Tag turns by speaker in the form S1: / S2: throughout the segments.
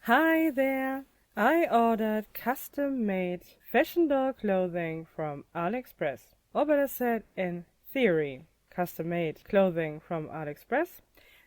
S1: Hi there! I ordered custom-made fashion doll clothing from Aliexpress. Or better said, in theory, custom-made clothing from Aliexpress.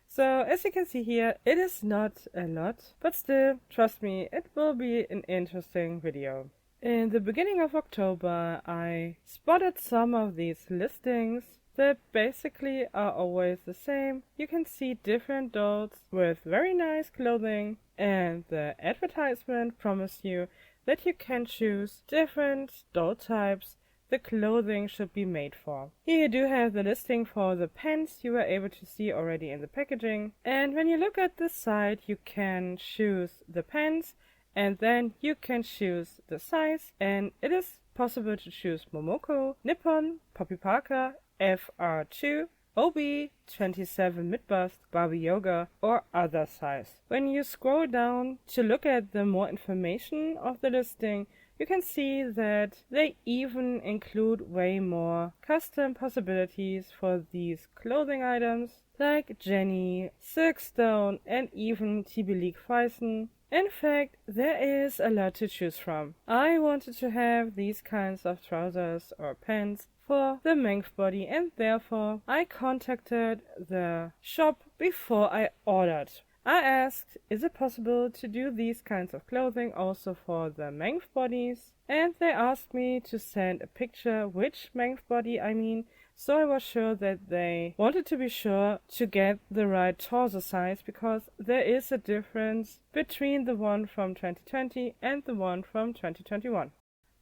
S1: So as you can see here, it is not a lot, but still, trust me, it will be an interesting video. In the beginning of October, I spotted some of these listings that basically are always the same. You can see different dolls with very nice clothing, and the advertisement promises you that you can choose different doll types the clothing should be made for. Here you do have the listing for the pants you were able to see already in the packaging, and when you look at the side you can choose the pants and then you can choose the size, and it is possible to choose Momoko, Nippon, Poppy Parker, FR2, OB, 27 mid-bust, Barbie Yoga, or other size. When you scroll down to look at the more information of the listing, you can see that they even include way more custom possibilities for these clothing items, like Jenny, Silkstone, and even Tibelik Feisen. In fact, there is a lot to choose from. I wanted to have these kinds of trousers or pants for the length body, and therefore I contacted the shop before I ordered. I asked, is it possible to do these kinds of clothing also for the length bodies? And they asked me to send a picture which length body I mean, so I was sure that they wanted to be sure to get the right torso size, because there is a difference between the one from 2020 and the one from 2021.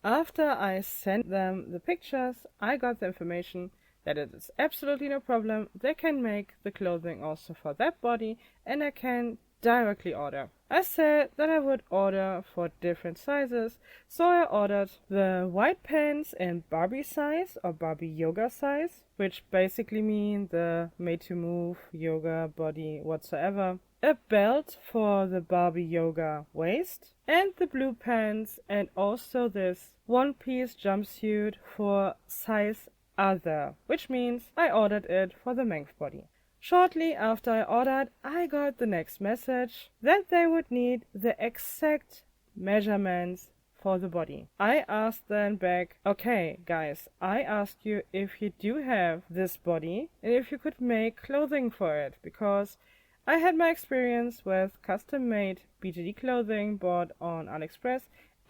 S1: After I sent them the pictures, I got the information that it is absolutely no problem. They can make the clothing also for that body, and I can directly order. I said that I would order for different sizes, so I ordered the white pants in Barbie size or Barbie yoga size, which basically mean the made to move yoga body whatsoever, a belt for the Barbie yoga waist, and the blue pants, and also this one-piece jumpsuit for size other, which means I ordered it for the length body. Shortly after I ordered, I got the next message that they would need the exact measurements for the body. I asked them back, okay guys, I asked you if you do have this body and if you could make clothing for it, because I had my experience with custom-made BGD clothing bought on Aliexpress,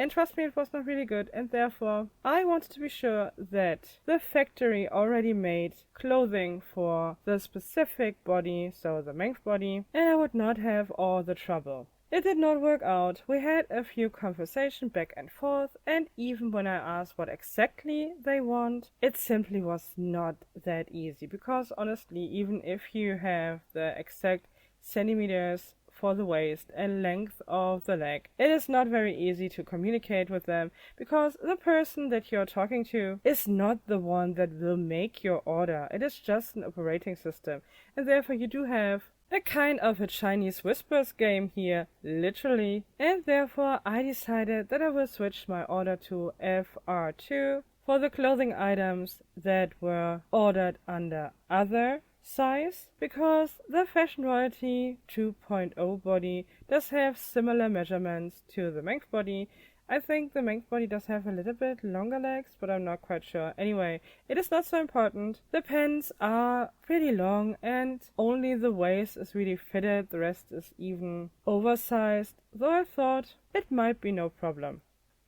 S1: and trust me, it was not really good, and therefore I wanted to be sure that the factory already made clothing for the specific body, so the length body, and I would not have all the trouble. It did not work out. We had a few conversations back and forth, and even when I asked what exactly they want, it simply was not that easy, because honestly, even if you have the exact centimeters for the waist and length of the leg, it is not very easy to communicate with them, because the person that you're talking to is not the one that will make your order. It is just an operating system, and therefore you do have a kind of a Chinese whispers game here, literally, and therefore I decided that I will switch my order to FR2 for the clothing items that were ordered under other size, because the Fashion Royalty 2.0 body does have similar measurements to the length body. I think the length body does have a little bit longer legs, but I'm not quite sure. Anyway, it is not so important. The pants are pretty long and only the waist is really fitted, the rest is even oversized, though I thought it might be no problem.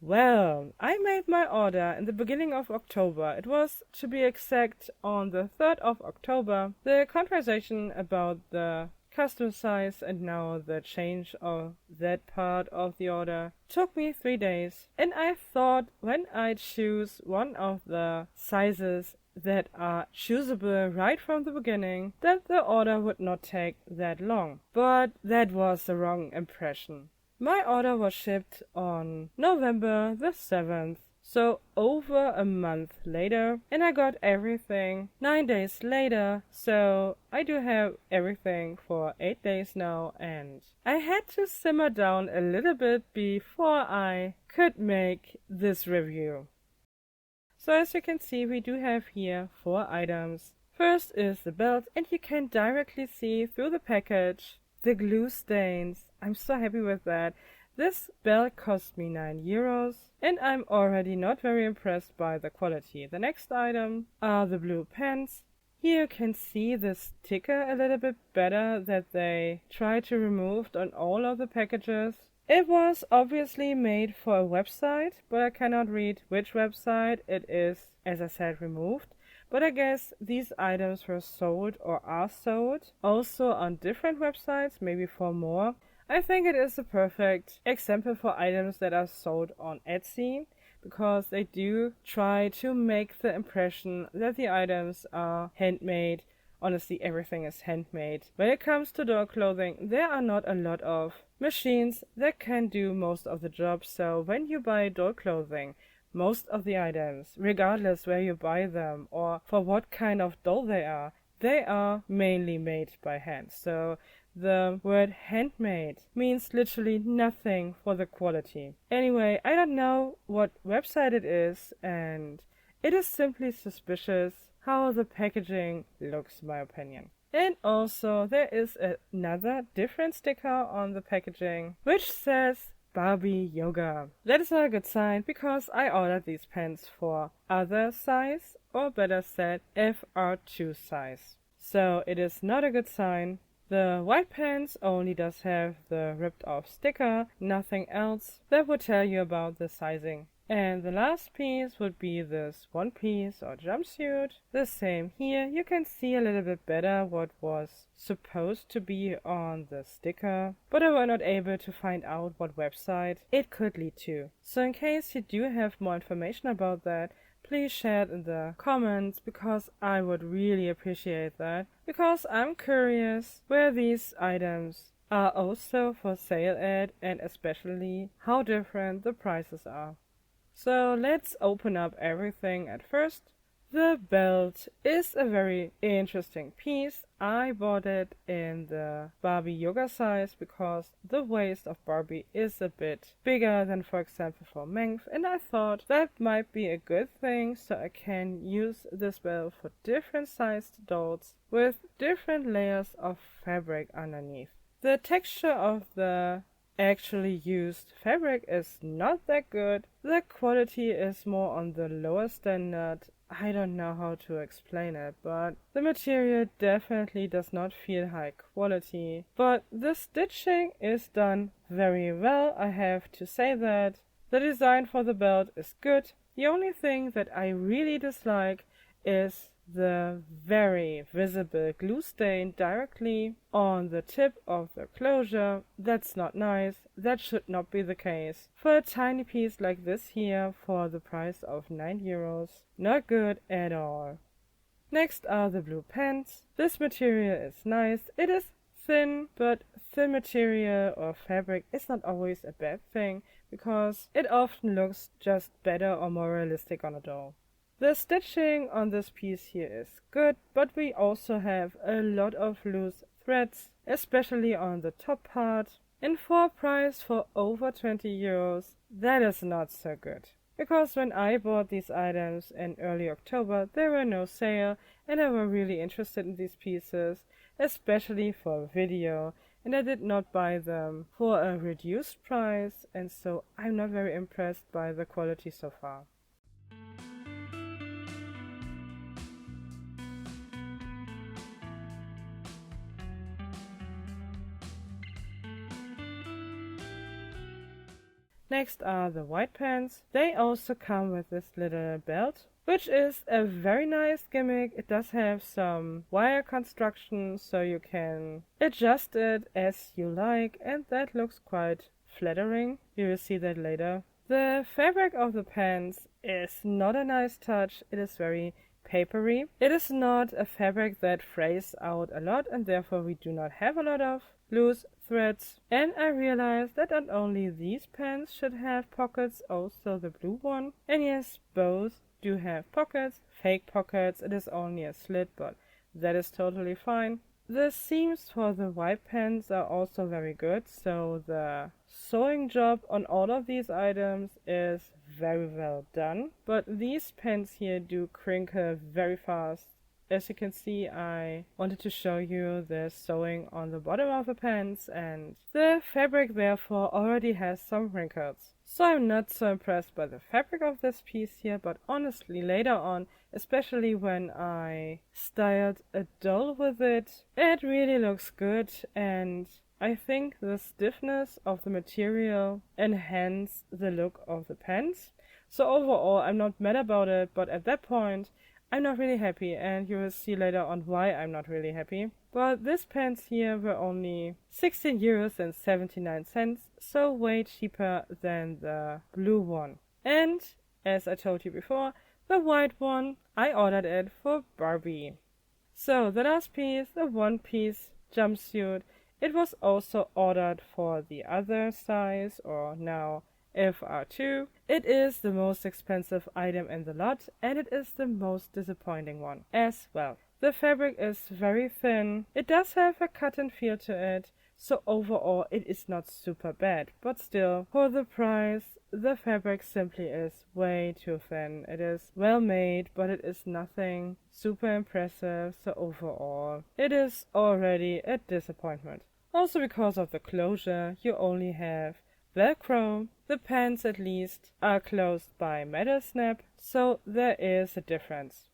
S1: Well, I made my order in the beginning of October. It was, to be exact, on the 3rd of October. The conversation about the custom size and now the change of that part of the order took me 3 days. And I thought when I choose one of the sizes that are choosable right from the beginning, that the order would not take that long. But that was the wrong impression. My order was shipped on November the 7th, so over a month later, and I got everything 9 days later, so I do have everything for 8 days now, and I had to simmer down a little bit before I could make this review. So as you can see, we do have here 4 items. First is the belt, and you can directly see through the package the glue stains. I'm so happy with that. This belt cost me €9, and I'm already not very impressed by the quality. The next item are the blue pens. Here you can see the sticker a little bit better that they tried to remove on all of the packages. It was obviously made for a website, but I cannot read which website it is, as I said, removed. But I guess these items were sold or are sold also on different websites, maybe for more. I think it is a perfect example for items that are sold on Etsy, because they do try to make the impression that the items are handmade. Honestly, everything is handmade. When it comes to door clothing, there are not a lot of machines that can do most of the job, so when you buy door clothing, most of the items, regardless where you buy them or for what kind of doll they are mainly made by hand. So the word handmade means literally nothing for the quality. Anyway, I don't know what website it is, and it is simply suspicious how the packaging looks, in my opinion. And also there is another different sticker on the packaging which says Barbie Yoga. That is not a good sign, because I ordered these pens for other size, or better said FR2 size. So it is not a good sign. The white pants only does have the ripped off sticker, nothing else that would tell you about the sizing. And the last piece would be this one piece or jumpsuit. The same here. You can see a little bit better what was supposed to be on the sticker, but I was not able to find out what website it could lead to. So in case you do have more information about that, please share it in the comments, because I would really appreciate that, because I'm curious where these items are also for sale at, and especially how different the prices are. So let's open up everything at first. The belt is a very interesting piece. I bought it in the Barbie Yoga size because the waist of Barbie is a bit bigger than, for example, for Mength, and I thought that might be a good thing, so I can use this belt for different sized dolls with different layers of fabric underneath. The texture of the actually used fabric is not that good. The quality is more on the lower standard. I don't know how to explain it, but the material definitely does not feel high quality. But the stitching is done very well, I have to say that. The design for the belt is good. The only thing that I really dislike is the very visible glue stain directly on the tip of the closure. That's not nice. That should not be the case. For a tiny piece like this here, for the price of €9, not good at all. Next are the blue pants. This material is nice. It is thin, but thin material or fabric is not always a bad thing, because it often looks just better or more realistic on a doll. The stitching on this piece here is good, but we also have a lot of loose threads, especially on the top part. And for a price for over €20, that is not so good. Because when I bought these items in early October, there were no sale, and I was really interested in these pieces, especially for a video, and I did not buy them for a reduced price, and so I'm not very impressed by the quality so far. Next are the white pants. They also come with this little belt, which is a very nice gimmick. It does have some wire construction, so you can adjust it as you like, and that looks quite flattering. You will see that later. The fabric of the pants is not a nice touch. It is very papery. It is not a fabric that frays out a lot, and therefore we do not have a lot of loose threads. And I realized that not only these pants should have pockets, also the blue one. And yes, both do have pockets, fake pockets. It is only a slit, but that is totally fine. The seams for the white pants are also very good, so the sewing job on all of these items is very well done. But these pants here do crinkle very fast, as you can see, I wanted to show you the sewing on the bottom of the pants, and the fabric therefore already has some wrinkles. So I'm not so impressed by the fabric of this piece here, but honestly later on, especially when I styled a doll with it, it really looks good, and I think the stiffness of the material enhanced the look of the pants. So overall, I'm not mad about it, but at that point, I'm not really happy, and you will see later on why I'm not really happy. But these pants here were only 16 euros and 79 cents, so way cheaper than the blue one. And, as I told you before, the white one, I ordered it for Barbie. So, the last piece, the one-piece jumpsuit, it was also ordered for the other size, or now FR2. It is the most expensive item in the lot, and it is the most disappointing one as well. The fabric is very thin, it does have a cotton feel to it, so overall it is not super bad, but still, for the price, the fabric simply is way too thin. It is well made, but it is nothing super impressive, so overall, it is already a disappointment. Also because of the closure, you only have Velcro. The pants at least are closed by metal snap, so there is a difference.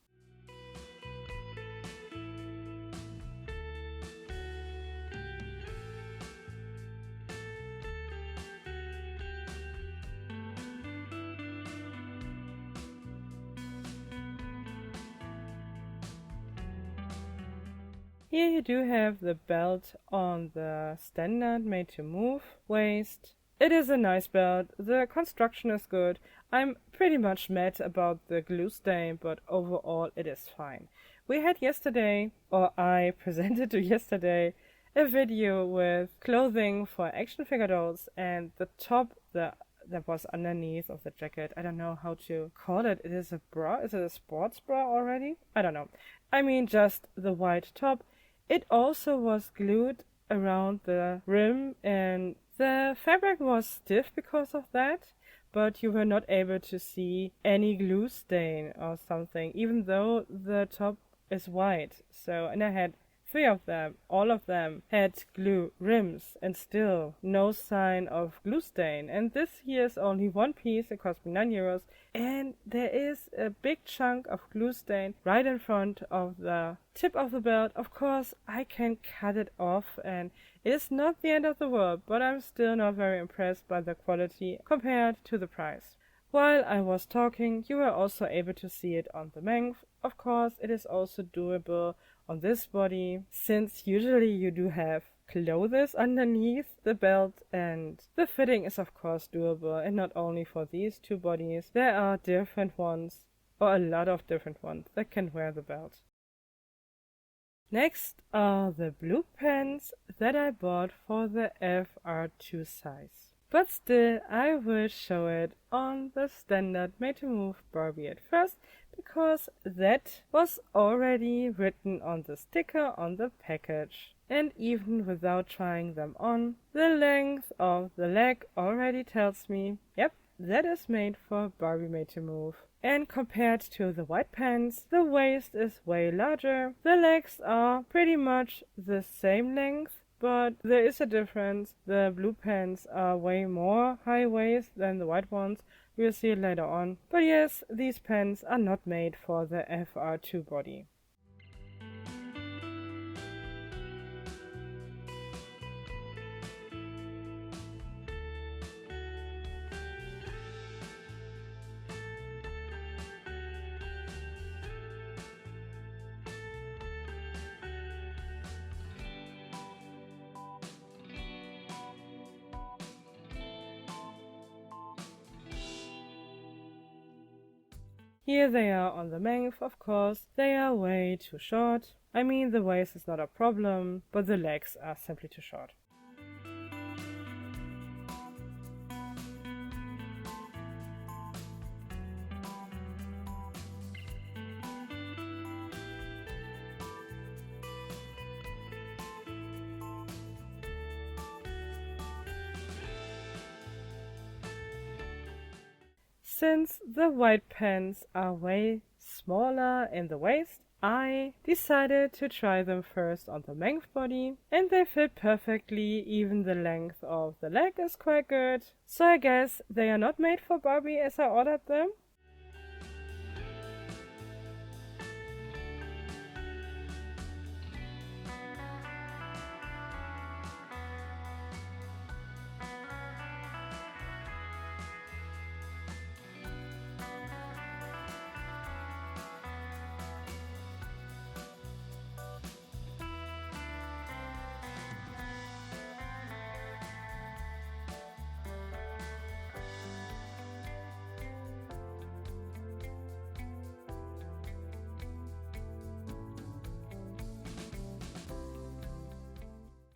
S1: Here you do have the belt on the standard made to move waist. It is a nice belt, the construction is good. I'm pretty much mad about the glue stain, but overall it is fine. We had yesterday, or I presented to yesterday, a video with clothing for action figure dolls, and the top that was underneath of the jacket, I don't know how to call it. It is a bra? Is it a sports bra already? I don't know. I mean just the white top. It also was glued around the rim, and the fabric was stiff because of that, but you were not able to see any glue stain or something, even though the top is white. So, and I had 3 of them, all of them had glue rims, and still no sign of glue stain. And this here is only one piece, it cost me 9 euros, and there is a big chunk of glue stain right in front of the tip of the belt. Of course, I can cut it off, and it is not the end of the world, but I'm still not very impressed by the quality compared to the price. While I was talking, you were also able to see it on the length. Of course, it is also doable on this body, since usually you do have clothes underneath the belt, and the fitting is of course doable, and not only for these 2 bodies. There are different ones, or a lot of different ones, that can wear the belt. Next are the blue pants that I bought for the FR2 size. But still, I will show it on the standard made to move Barbie at first, because that was already written on the sticker on the package. And even without trying them on, the length of the leg already tells me, yep, that is made for Barbie made to move. And compared to the white pants, the waist is way larger. The legs are pretty much the same length, but there is a difference. The blue pants are way more high waist than the white ones. We'll see it later on. But yes, these pants are not made for the FR2 body. Here they are on the length, of course. They are way too short. I mean, the waist is not a problem, but the legs are simply too short. since the white pants are way smaller in the waist, I decided to try them first on the length body, and they fit perfectly. Even the length of the leg is quite good. So I guess they are not made for Barbie as I ordered them.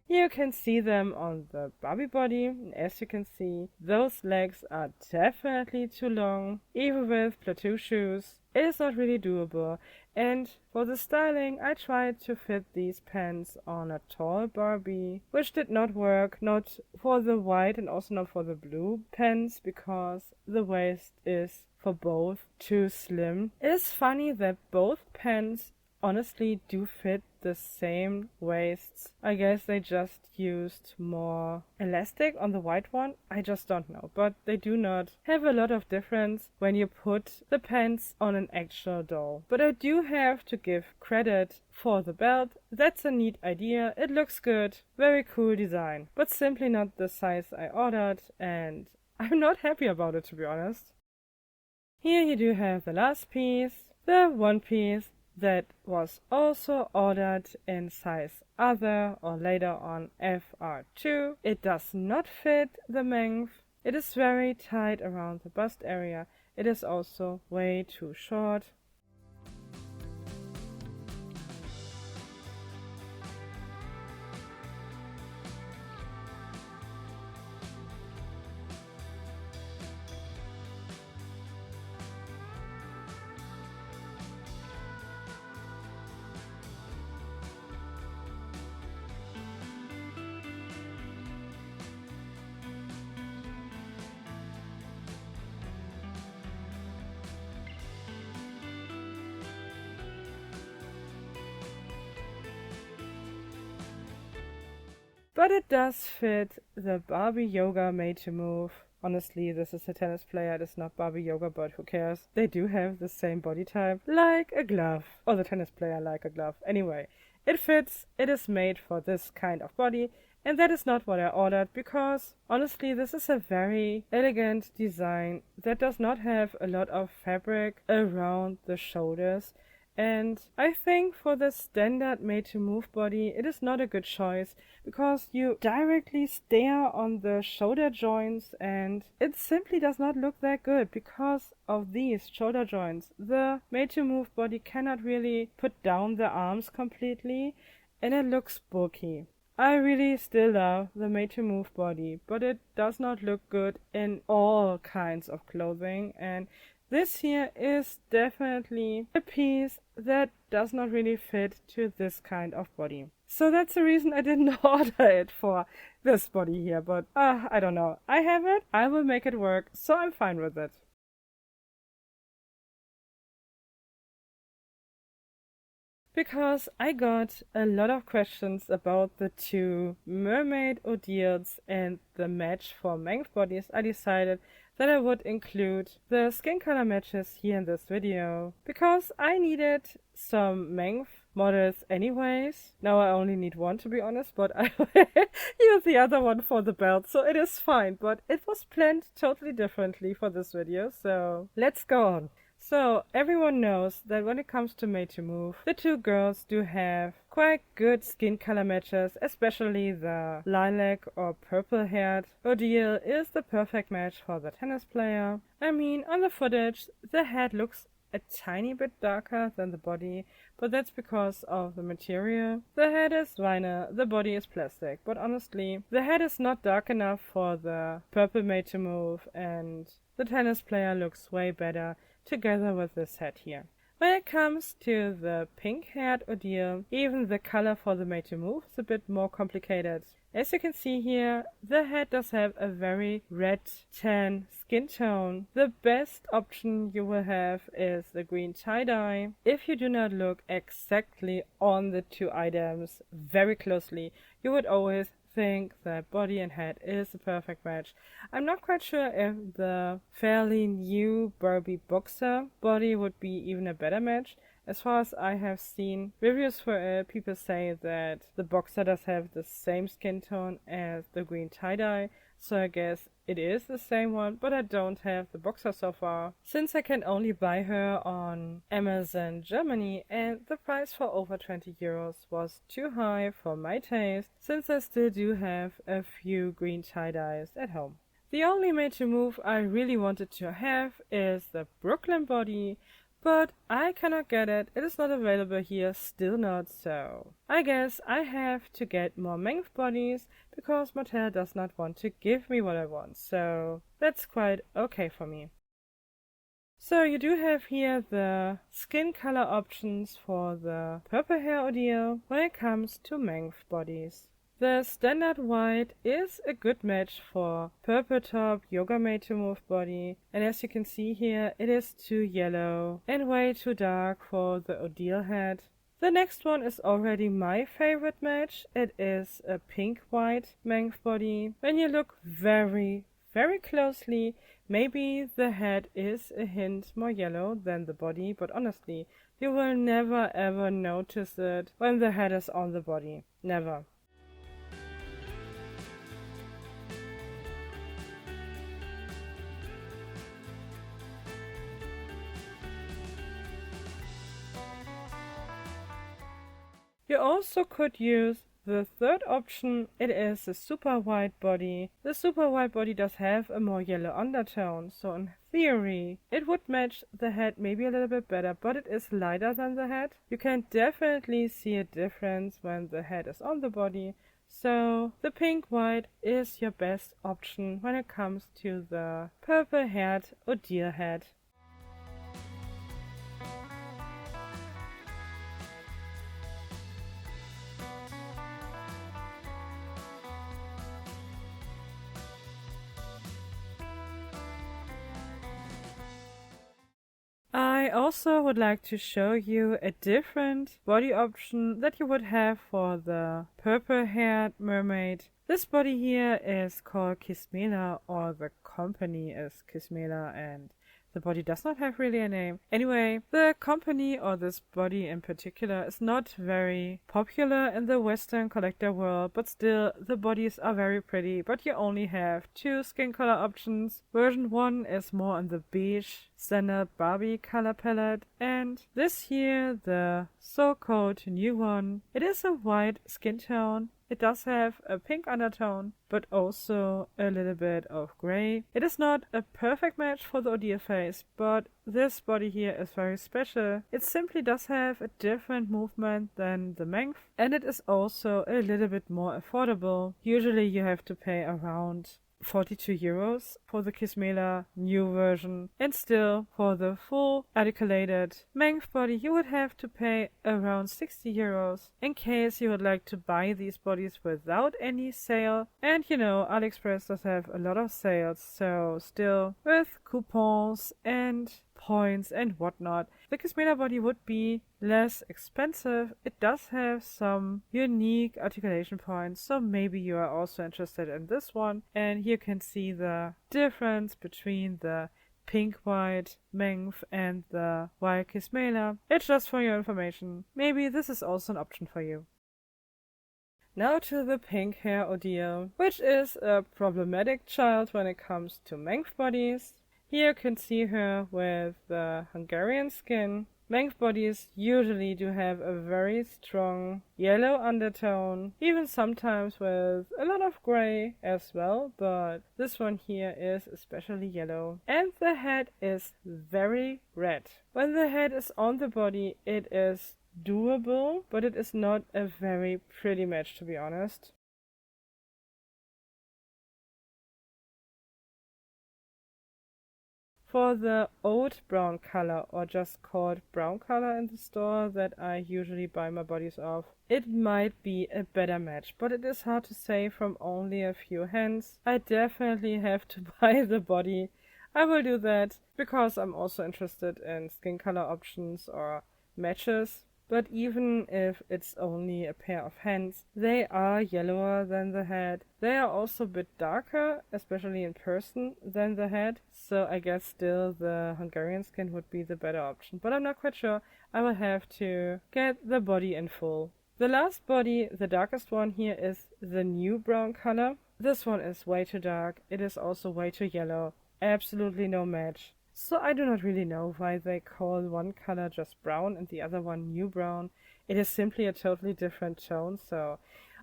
S1: You can see them on the Barbie body, and as you can see, those legs are definitely too long. Even with plateau shoes, it is not really doable. And for the styling, I tried to fit these pants on a tall Barbie, which did not work, not for the white and also not for the blue pants, because the waist is for both too slim. It is funny that both pants honestly do fit the same waists. I guess they just used more elastic on the white one. I just don't know. But they do not have a lot of difference when you put the pants on an actual doll. But I do have to give credit for the belt. That's a neat idea. It looks good. Very cool design. But simply not the size I ordered, and I'm not happy about it, to be honest. Here you do have the last piece, the one piece that was also ordered in size other or later on FR2. It does not fit the length. It is very tight around the bust area. It is also way too short. But it does fit the Barbie Yoga Made to Move. Honestly, this is a tennis player, it is not Barbie Yoga, but who cares? They do have the same body type, like a glove. Or the tennis player like a glove. Anyway, it fits, it is made for this kind of body, and that is not what I ordered, because honestly this is a very elegant design that does not have a lot of fabric around the shoulders. And I think for the standard made to move body, it is not a good choice, because you directly stare on the shoulder joints and it simply does not look that good because of these shoulder joints. The made to move body cannot really put down the arms completely and it looks bulky. I really still love the made to move body, but it does not look good in all kinds of clothing, and this here is definitely a piece that does not really fit to this kind of body. So that's the reason I didn't order it for this body here, but I don't know. I have it, I will make it work, so I'm fine with it. Because I got a lot of questions about the two mermaid ordeals and the match for length bodies, I decided that I would include the skin color matches here in this video, because I needed some length models anyways. Now I only need one, to be honest, but I will use the other one for the belt, so it is fine, but it was planned totally differently for this video, so let's go on. So everyone knows that when it comes to Made to Move, the two girls do have quite good skin color matches, especially the lilac or purple haired ordeal is the perfect match for the tennis player. I mean, on the footage, the head looks a tiny bit darker than the body, but that's because of the material. The head is vinyl, the body is plastic, but honestly, the head is not dark enough for the purple Made to Move, and the tennis player looks way better together with this head here. When it comes to the pink haired ordeal, even the color for the Made to Move is a bit more complicated. As you can see here, the head does have a very red tan skin tone. The best option you will have is the green tie-dye. If you do not look exactly on the two items very closely, you would always think that body and head is a perfect match. I'm not quite sure if the fairly new Barbie boxer body would be even a better match. As far as I have seen reviews for it, people say that the boxer does have the same skin tone as the green tie-dye, so I guess it is the same one, but I don't have the boxer so far, since I can only buy her on Amazon Germany, and the price for over 20 euros was too high for my taste, since I still do have a few green tie-dyes at home. The only major move I really wanted to have is the Brooklyn body, but I cannot get it. It is not available here, still not, so I guess I have to get more Mength bodies because Mattel does not want to give me what I want, so that's quite okay for me. So you do have here the skin color options for the purple hair ordeal when it comes to Mength bodies. The standard white is a good match for purple top yoga made to move body, and as you can see here, it is too yellow and way too dark for the ordeal head. The next one is already my favorite match. It is a pink white Mength body. When you look very closely, maybe the head is a hint more yellow than the body, but honestly, you will never ever notice it when the head is on the body. Never. You also could use the third option. It is the super white body. The super white body does have a more yellow undertone, so in theory it would match the head maybe a little bit better, but it is lighter than the head. You can definitely see a difference when the head is on the body, so the pink white is your best option when it comes to the purple haired ordeal head. I also would like to show you a different body option that you would have for the purple-haired mermaid. This body here is called Kismela, or the company is Kismela, and the body does not have really a name. Anyway, the company, or this body in particular, is not very popular in the Western collector world, but still the bodies are very pretty, but you only have two skin color options. Version 1 is more in the beige standard Barbie color palette, and this here, the so-called new one, it is a white skin tone. It does have a pink undertone, but also a little bit of grey. It is not a perfect match for the ordeal face, but this body here is very special. It simply does have a different movement than the Mength, and it is also a little bit more affordable. Usually you have to pay around 42 euros for the Kismela new version, and still for the full articulated Mength body you would have to pay around 60 euros in case you would like to buy these bodies without any sale. And you know, Aliexpress does have a lot of sales, so still with coupons and points and whatnot, the Kismela body would be less expensive. It does have some unique articulation points, so maybe you are also interested in this one. And here you can see the difference between the pink-white Mength and the white Kismela. It's just for your information. Maybe this is also an option for you. Now to the pink hair ordeal, which is a problematic child when it comes to Mength bodies. Here you can see her with the Hungarian skin. Mength bodies usually do have a very strong yellow undertone, even sometimes with a lot of grey as well, but this one here is especially yellow. And the head is very red. When the head is on the body, it is doable, but it is not a very pretty match, to be honest. For the old brown color, or just called brown color in the store that I usually buy my bodies of, it might be a better match, but it is hard to say from only a few hands. I definitely have to buy the body. I will do that because I'm also interested in skin color options or matches. But even if it's only a pair of hands, they are yellower than the head. They are also a bit darker, especially in person, than the head. So I guess still the Hungarian skin would be the better option. But I'm not quite sure. I will have to get the body in full. The last body, the darkest one here, is the new brown color. This one is way too dark. It is also way too yellow. Absolutely no match. So I do not really know why they call one color just brown and the other one new brown. It is simply a totally different tone, so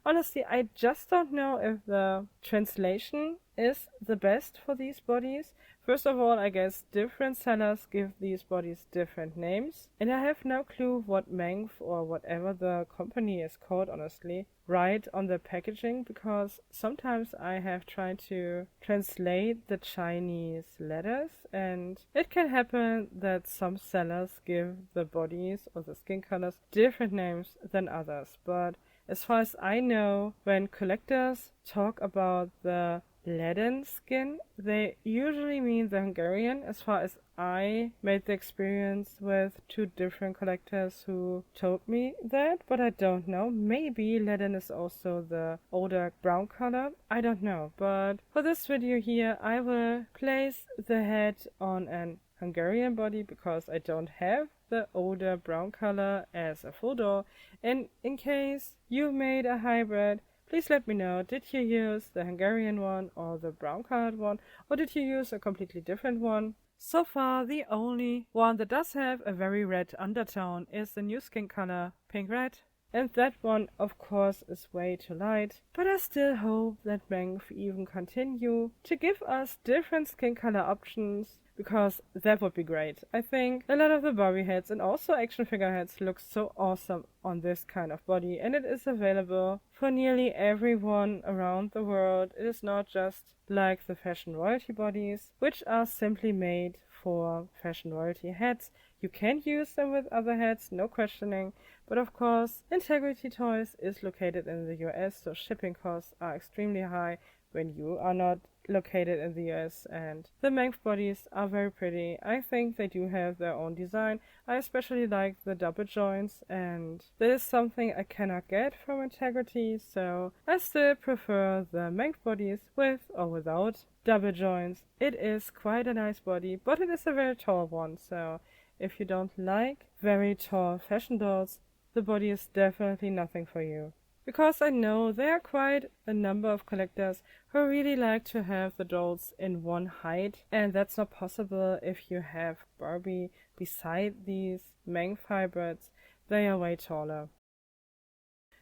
S1: honestly I just don't know if the translation is the best for these bodies. First of all, I guess different sellers give these bodies different names, and I have no clue what Mengf or whatever the company is called, honestly, write on the packaging, because sometimes I have tried to translate the Chinese letters and it can happen that some sellers give the bodies or the skin colors different names than others. But as far as I know, when collectors talk about the leaden skin, they usually mean the Hungarian, as far as I made the experience with two different collectors who told me that, but I don't know. Maybe leaden is also the older brown color. I don't know. But for this video here, I will place the head on an Hungarian body because I don't have the older brown color as a full doll. And in case you made a hybrid, please let me know, did you use the Hungarian one or the brown colored one, or did you use a completely different one? So far, the only one that does have a very red undertone is the new skin color, pink red. And that one, of course, is way too light. But I still hope that Mengf even continue to give us different skin color options, because that would be great. I think a lot of the Barbie heads and also action figure heads look so awesome on this kind of body, and it is available for nearly everyone around the world. It is not just like the fashion royalty bodies, which are simply made for fashion royalty heads. You can use them with other heads, no questioning, but of course Integrity Toys is located in the US, so shipping costs are extremely high when you are not located in the US, and the Mengf bodies are very pretty. I think they do have their own design. I especially like the double joints, and that is something I cannot get from Integrity, so I still prefer the Mengf bodies with or without double joints. It is quite a nice body, but it is a very tall one, so if you don't like very tall fashion dolls, the body is definitely nothing for you. Because I know there are quite a number of collectors who really like to have the dolls in one height, and that's not possible if you have Barbie beside these Mengf hybrids. They are way taller.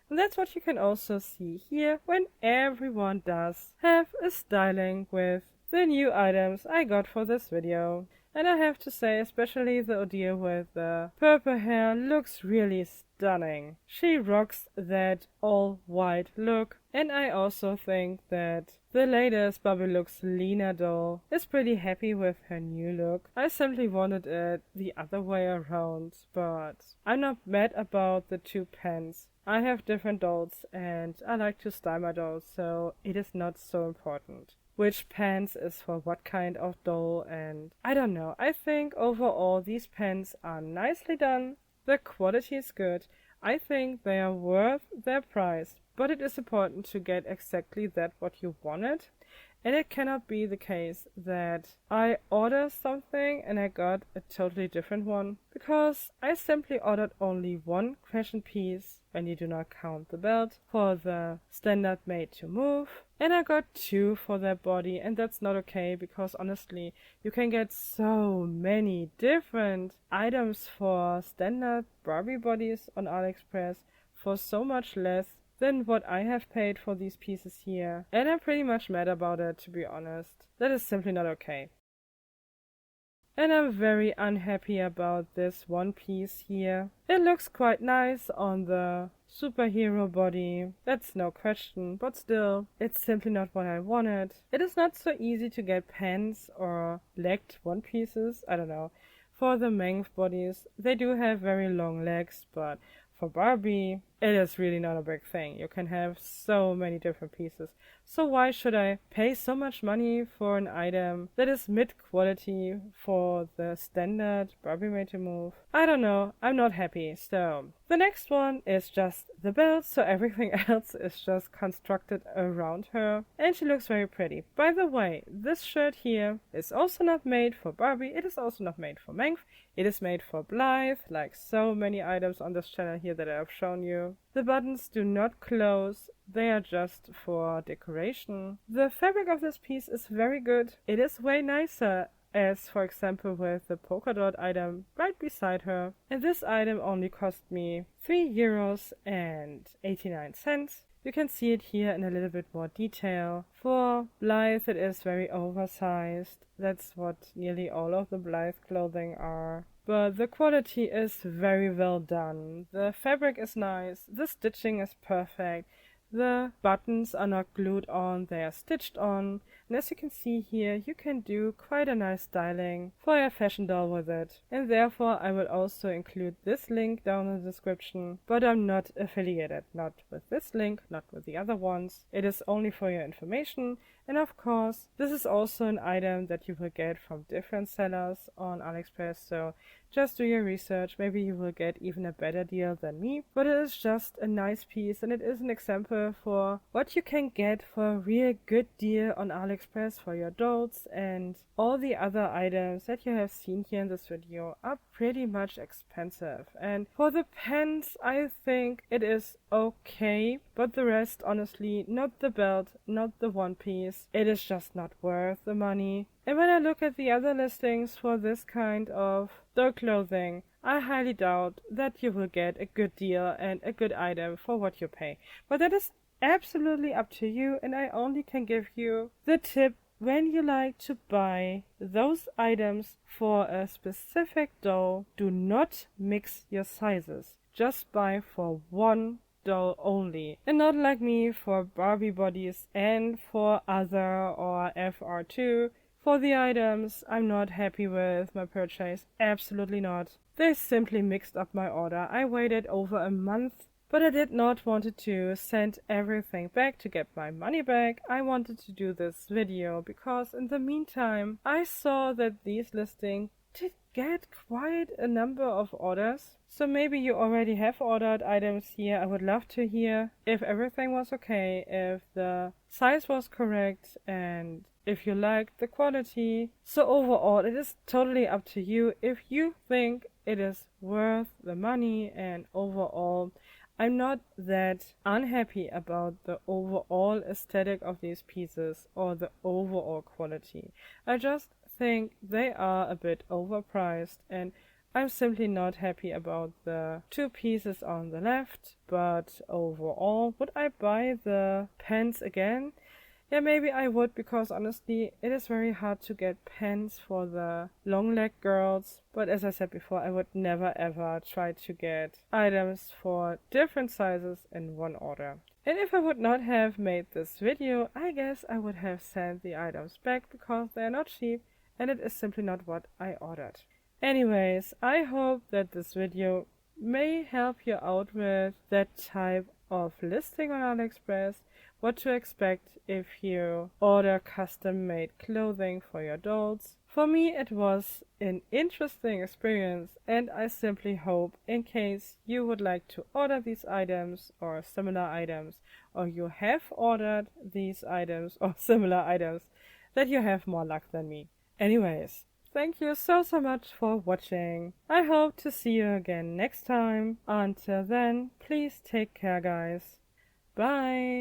S1: And that's what you can also see here when everyone does have a styling with the new items I got for this video. And I have to say, especially the Odile with the purple hair looks really stunning. She rocks that all-white look, and I also think that the latest Barbie Looks Lena doll is pretty happy with her new look. I simply wanted it the other way around, but I'm not mad about the two pants. I have different dolls, and I like to style my dolls, so it is not so important which pants is for what kind of doll, and I don't know. I think overall these pants are nicely done. The quality is good. I think they are worth their price, but it is important to get exactly that what you wanted. And it cannot be the case that I order something and I got a totally different one, because I simply ordered only one fashion piece, when you do not count the belt, for the standard made to move, and I got two for their body, and that's not okay, because honestly you can get so many different items for standard Barbie bodies on Aliexpress for so much less than what I have paid for these pieces here, and I'm pretty much mad about it, to be honest. That is simply not okay. And I'm very unhappy about this one piece here. It looks quite nice on the superhero body. That's no question, but still, it's simply not what I wanted. It is not so easy to get pants or legged one pieces, I don't know. For the Mength bodies, they do have very long legs, but for Barbie, it is really not a big thing. You can have so many different pieces. So why should I pay so much money for an item that is mid-quality for the standard Barbie Made to Move? I don't know. I'm not happy. So the next one is just the belt. So everything else is just constructed around her. And she looks very pretty. By the way, this shirt here is also not made for Barbie. It is also not made for Mength. It is made for Blythe, like so many items on this channel here that I have shown you. The buttons do not close, they are just for decoration. The fabric of this piece is very good. It is way nicer as, for example, with the polka dot item right beside her. And this item only cost me €3.89. You can see it here in a little bit more detail. For Blythe it is very oversized. That's what nearly all of the Blythe clothing are. But the quality is very well done. The fabric is nice. The stitching is perfect. The buttons are not glued on, they are stitched on. And as you can see here, you can do quite a nice styling for your fashion doll with it. And therefore I will also include this link down in the description. But I'm not affiliated, not with this link, not with the other ones. It is only for your information. And of course, this is also an item that you will get from different sellers on Aliexpress, so just do your research. Maybe you will get even a better deal than me. But it is just a nice piece, and it is an example for what you can get for a real good deal on Aliexpress for your dolls. And all the other items that you have seen here in this video are pretty much expensive. And for the pants, I think it is okay, but the rest, honestly, not the belt, not the one piece, it is just not worth the money. And when I look at the other listings for this kind of doll clothing, I highly doubt that you will get a good deal and a good item for what you pay. But that is absolutely up to you, and I only can give you the tip when you like to buy those items for a specific doll. Do not mix your sizes. Just buy for one doll only, and not like me for Barbie bodies and for other or FR2. For the items I'm not happy with my purchase, absolutely not. They simply mixed up my order. I waited over a month, but I did not want to send everything back to get my money back. I wanted to do this video because in the meantime I saw that these listings did get quite a number of orders. So maybe you already have ordered items here. I would love to hear if everything was okay, if the size was correct, and if you liked the quality. So overall, it is totally up to you if you think it is worth the money. And overall, I'm not that unhappy about the overall aesthetic of these pieces or the overall quality. I just think they are a bit overpriced, and I'm simply not happy about the two pieces on the left. But overall, would I buy the pants again? Yeah, maybe I would, because honestly it is very hard to get pants for the long leg girls. But as I said before, I would never ever try to get items for different sizes in one order. And if I would not have made this video, I guess I would have sent the items back because they are not cheap and it is simply not what I ordered. Anyways, I hope that this video may help you out with that type of listing on Aliexpress, what to expect if you order custom-made clothing for your dolls. For me it was an interesting experience, and I simply hope, in case you would like to order these items or similar items, or you have ordered these items or similar items, that you have more luck than me. Anyways, thank you so much for watching. I hope to see you again next time. Until then, please take care, guys. Bye!